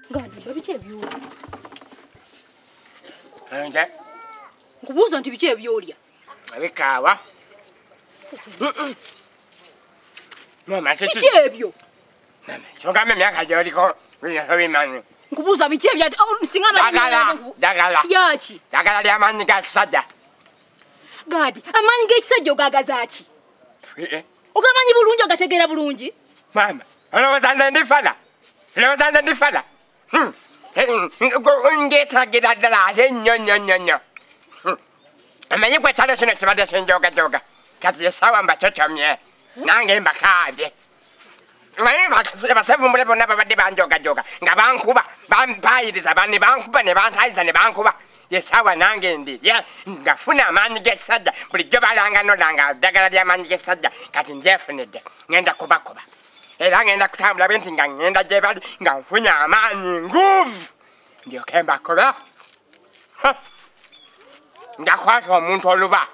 Gadi babiche byoli. Nje. Nkubuza nti biche byolya. Abikawa. Mama chichi. Biche ebyo. Mama, chongame myaka joliko. Wimani. Nkubuza biche bya singama Dagala. Yachi. Dagala lya manyi ga kisajja. Gadi, amanyi g'ekisajja ogagazaaki. Ogamanyi bulungi ogategeera bulungi. Mama, olowooza nze ndi fala. Ngeetagira ddala ate nnyo. Amanyi gwe ekyalo kino kibadde kinjoogajooga. Kati essaawa mbacocyomye. Nange mbakaabye. Manyi basevumbule bonna babadde banjoogajooga nga bankuba, bampayiriza ne bankuba ne bantayiza ne bankuba. Yesawa nange ndya ngafuna amaanyi g'ekisajja bulijjo balanganolanga ddagala ly'amaanyi g'ekisajja kati njefunidde ngenda kubakuba era ngenda kutambula bwe nti nga ngenda gye bali nga nfunye amaanyi nguvu ndyoke mbakube ngakwata omuntu oluba.